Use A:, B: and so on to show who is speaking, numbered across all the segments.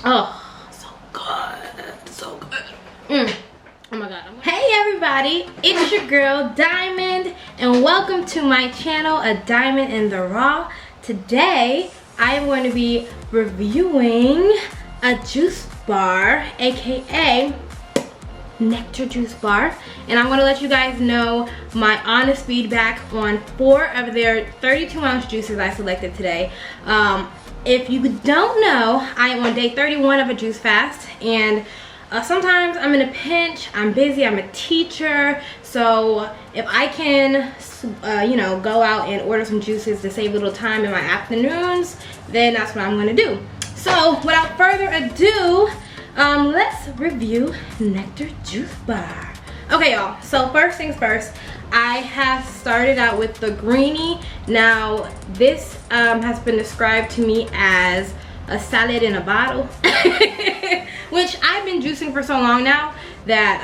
A: Oh, so good, so good. Oh my god. Hey everybody, it's your girl Diamond and welcome to my channel, A Diamond in the Raw. Today I am going to be reviewing a juice bar, aka Nekter Juice Bar, and I'm going to let you guys know my honest feedback on 4 of their 32-ounce juices I selected today. If you don't know, I am on day 31 of a juice fast, and sometimes I'm in a pinch, I'm busy, I'm a teacher, so if I can go out and order some juices to save a little time in my afternoons, then that's what I'm going to do. So without further ado, let's review Nekter Juice Bar. Okay y'all, so first things first, I have started out with the greenie. Now this has been described to me as a salad in a bottle, which I've been juicing for so long now that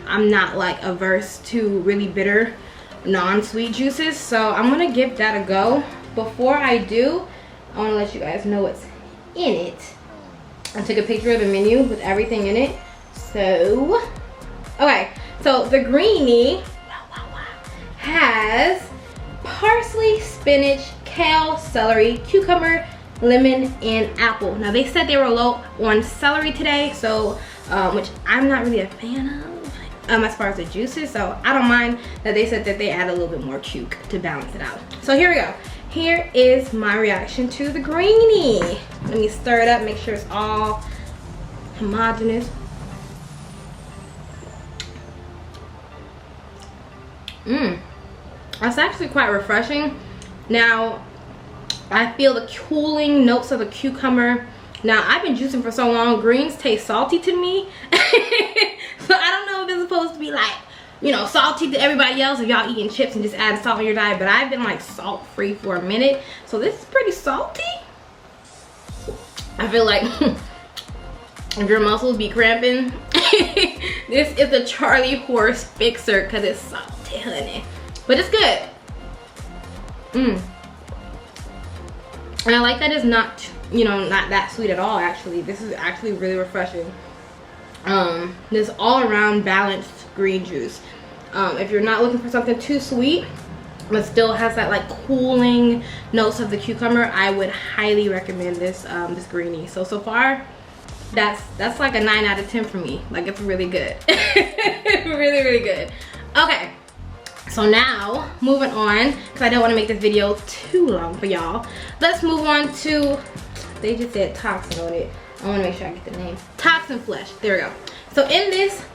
A: I'm not like averse to really bitter non-sweet juices, so I'm gonna give that a go. Before I do, I want to let you guys know what's in it. I took a picture of the menu with everything in it. So okay, so the greenie has parsley, spinach, kale, celery, cucumber, lemon, and apple. Now they said they were low on celery today, so which I'm not really a fan of as far as the juices, so I don't mind that they said that they add a little bit more cuke to balance it out. So here we go. Here is my reaction to the greenie. Let me stir it up, make sure it's all homogeneous. That's actually quite refreshing. Now I feel the cooling notes of the cucumber. Now I've been juicing for so long, greens taste salty to me. So I don't know if it's supposed to be like, you know, salty to everybody else if y'all eating chips and just add salt in your diet, but I've been like salt free for a minute, so this is pretty salty. I feel like if your muscles be cramping, this is a Charlie horse fixer because it's salty, honey, but it's good. And I like that it's not, you know, not that sweet at all. Actually, this is actually really refreshing. This all around balanced green juice. If you're not looking for something too sweet but still has that like cooling notes of the cucumber, I would highly recommend this this greenie. So far that's like a 9 out of 10 for me. Like, it's really good. really good. Okay, so now moving on, because I don't want to make this video too long for y'all, let's move on to, they just said Toxin on it. I want to make sure I get the name. Toxin Blush. There we go. So in this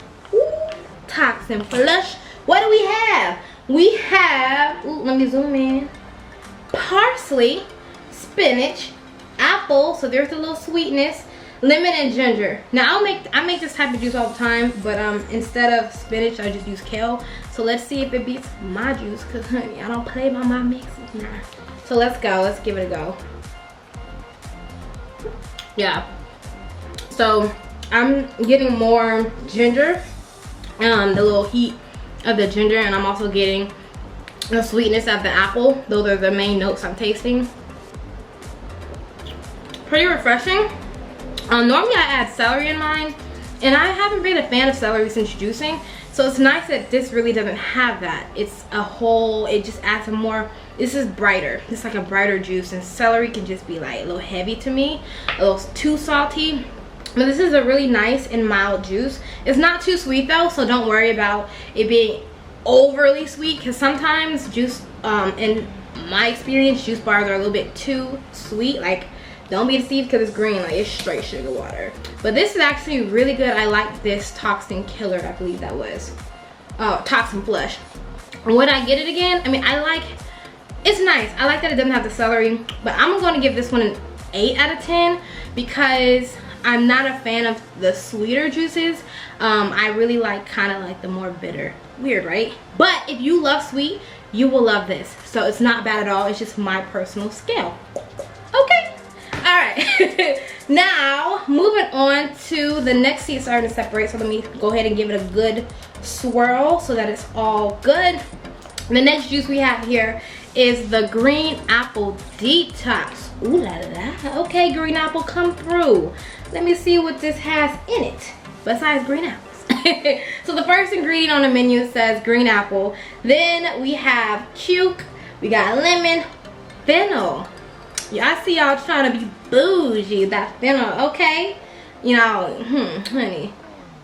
A: Toxin Blush, what do we have? We have, let me zoom in, parsley, spinach, apple, so there's a little sweetness, lemon, and ginger. Now I make this type of juice all the time, but instead of spinach I just use kale. So let's see if it beats my juice, because honey, I don't play by my mixes now. So let's go, let's give it a go. Yeah. So I'm getting more ginger, the little heat of the ginger, and I'm also getting the sweetness of the apple. Those are the main notes I'm tasting. Pretty refreshing. Normally I add celery in mine, and I haven't been a fan of celery since juicing, so it's nice that this really doesn't have that. It's a whole, it just adds some more. This is brighter. It's like a brighter juice, and celery can just be like a little heavy to me, a little too salty. But this is a really nice and mild juice. It's not too sweet though, so don't worry about it being overly sweet, because sometimes juice, in my experience, juice bars are a little bit too sweet. Like, don't be deceived because it's green, like it's straight sugar water. But this is actually really good. I like this Toxin Killer, I believe that was. Oh, Toxin Blush. Would I get it again? I mean, it's nice. I like that it doesn't have the celery, but I'm going to give this one an 8 out of 10 because I'm not a fan of the sweeter juices. I really like kind of like the more bitter. Weird, right? But if you love sweet, you will love this. So it's not bad at all. It's just my personal scale. Okay. All right. Now, moving on to the next seed starting to separate. So let me go ahead and give it a good swirl so that it's all good. The next juice we have here is the green apple detox. Ooh la la. Okay, green apple, come through. Let me see what this has in it besides green apples. So the first ingredient on the menu says green apple. Then we have cuke, we got lemon, fennel. Yeah, I see y'all trying to be bougie. That fennel, okay? You know, honey,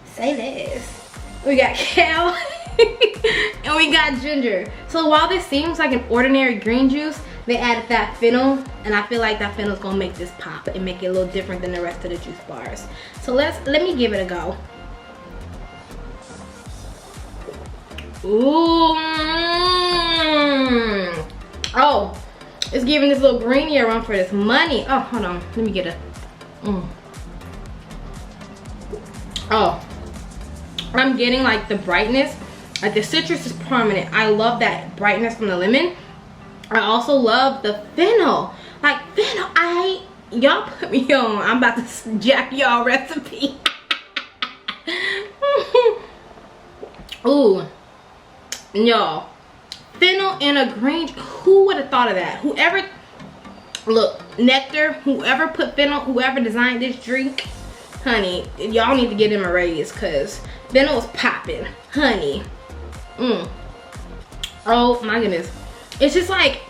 A: say this. We got kale and we got ginger. So while this seems like an ordinary green juice, they added that fennel, and I feel like that fennel is gonna make this pop and make it a little different than the rest of the juice bars. So let me give it a go. Ooh. Oh, it's giving this little greeny a run for this money. Oh, hold on, let me get a. Oh, I'm getting like the brightness, like the citrus is prominent. I love that brightness from the lemon. I also love the fennel. Like fennel, y'all put me on. I'm about to jack y'all recipe. Ooh, y'all, fennel in a green. Who would have thought of that? Whoever, look, Nekter, whoever put fennel, whoever designed this drink, honey, y'all need to get him a raise, cause fennel is popping, honey. Oh my goodness, it's just like,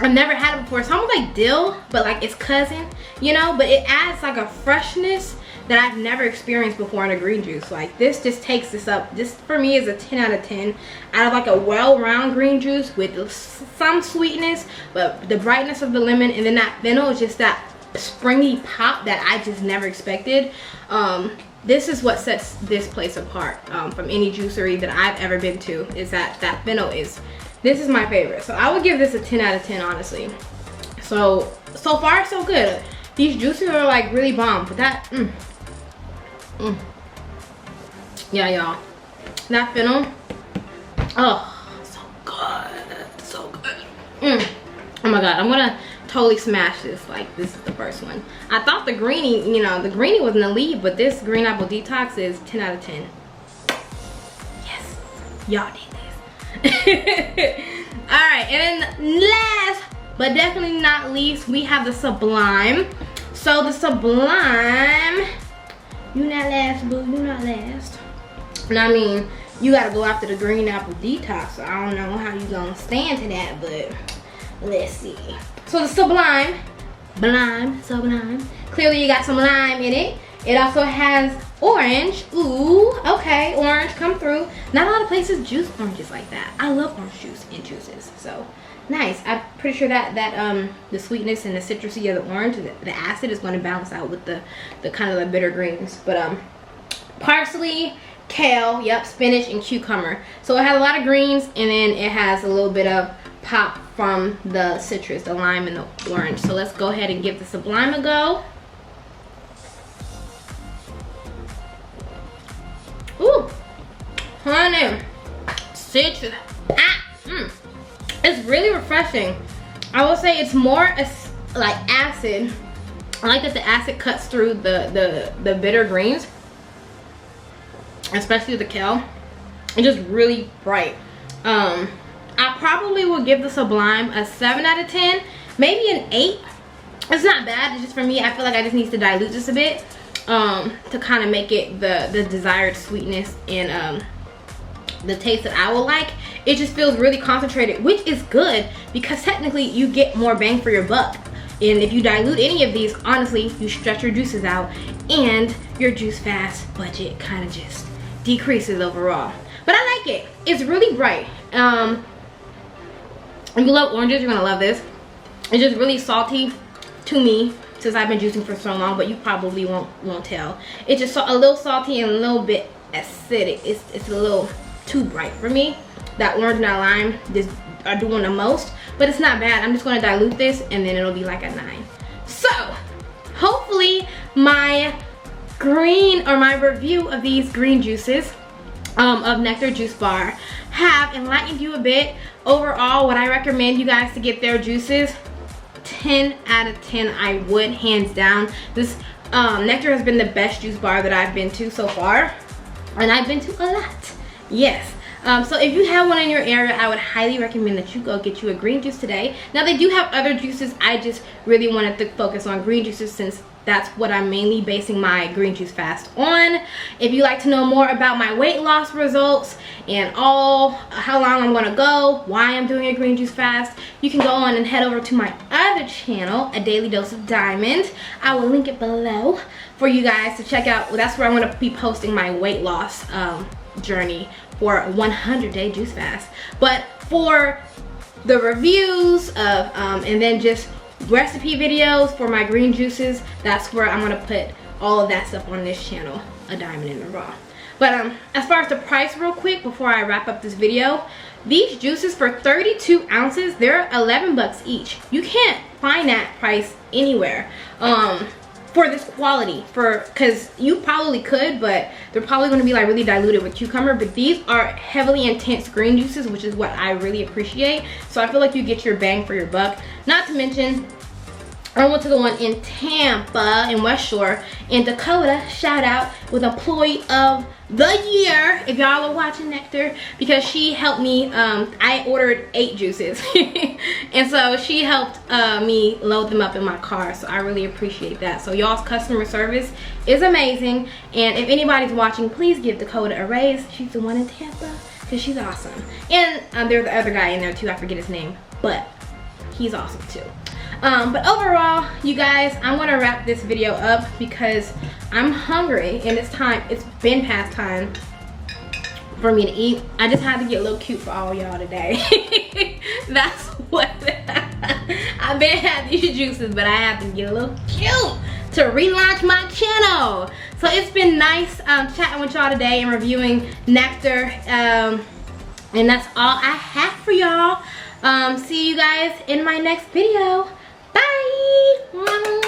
A: I've never had it before. It's almost like dill, but like its cousin, you know, but it adds like a freshness that I've never experienced before in a green juice. Like this just takes this up. This for me is a 10 out of 10 out of like a well-rounded green juice with some sweetness, but the brightness of the lemon, and then that fennel is just that springy pop that I just never expected. This is what sets this place apart from any juicery that I've ever been to, is that fennel is, this is my favorite. So I would give this a 10 out of 10, honestly. So far so good. These juices are like really bomb, but that, yeah, y'all, that fennel, oh, so good, so good. Oh my god, I'm gonna totally smash this. Like this is the first one. I thought the greenie, you know, the greenie was in the lead, but this green apple detox is 10 out of 10. Yes, y'all need this. All right, and then last but definitely not least, we have the Sublime. So the Sublime, you not last, boo, you not last. And I mean, you gotta go after the green apple detox. So I don't know how you gonna stand to that, but let's see. So the Sublime, Sublime. Clearly you got some lime in it. It also has orange. Ooh, okay, orange, come through. Not a lot of places juice oranges like that. I love orange juice in juices, so nice. I'm pretty sure that the sweetness and the citrusy of the orange, the acid is going to balance out with the kind of the bitter greens. But parsley, kale, yep, spinach, and cucumber. So it has a lot of greens, and then it has a little bit of pop from the citrus, the lime and the orange. So let's go ahead and give the Sublime a go. Ooh, honey, citrus. It's really refreshing. I will say it's more like acid. I like that the acid cuts through the bitter greens, especially the kale. It's just really bright. I probably will give the Sublime a 7 out of 10, maybe an 8. It's not bad. It's just, for me, I feel like I just need to dilute this a bit to kind of make it the desired sweetness and the taste that I will like. It just feels really concentrated, which is good because technically you get more bang for your buck. And if you dilute any of these, honestly, you stretch your juices out and your juice fast budget kind of just decreases overall. But I like it. It's really bright. If you love oranges, you're gonna love this. It's just really salty to me, since I've been juicing for so long, but you probably won't tell. It's just a little salty and a little bit acidic. It's a little too bright for me. That orange and that lime just are doing the most, but it's not bad. I'm just gonna dilute this and then it'll be like a 9. So hopefully my review of these green juices of Nekter Juice Bar have enlightened you a bit. Overall, would I recommend you guys to get their juices? 10 out of 10, I would, hands down. This Nekter has been the best juice bar that I've been to so far, and I've been to a lot. Yes, So if you have one in your area, I would highly recommend that you go get you a green juice today. Now they do have other juices. I just really wanted to focus on green juices since that's what I'm mainly basing my green juice fast on. If you like to know more about my weight loss results and how long I'm gonna go, why I'm doing a green juice fast, you can go on and head over to my other channel, A Daily Dose of Diamond. I will link it below for you guys to check out. That's where I'm gonna be posting my weight loss journey for a 100-day juice fast. But for the reviews of and then just recipe videos for my green juices, that's where I'm gonna put all of that stuff on this channel, A Diamond in the Raw. But as far as the price, real quick before I wrap up this video, these juices for 32 ounces, they're 11 bucks each. You can't find that price anywhere for this quality, because you probably could, but they're probably going to be like really diluted with cucumber. But these are heavily intense green juices, which is what I really appreciate. So I feel like you get your bang for your buck. Not to mention, I went to the one in Tampa in West Shore, and Dakota, shout out, with Employee of the Year, if y'all are watching Nekter, because she helped me. I ordered 8 juices and so she helped me load them up in my car, so I really appreciate that. So y'all's customer service is amazing, and if anybody's watching, please give Dakota a raise. She's the one in Tampa, because she's awesome. And there's the other guy in there too, I forget his name, but he's awesome too. But overall, you guys, I'm gonna wrap this video up because I'm hungry and it's been past time for me to eat. I just had to get a little cute for all y'all today. That's what I've been having these juices, but I have to get a little cute to relaunch my channel. So it's been nice chatting with y'all today and reviewing Nekter, and that's all I have for y'all. See you guys in my next video. Bye.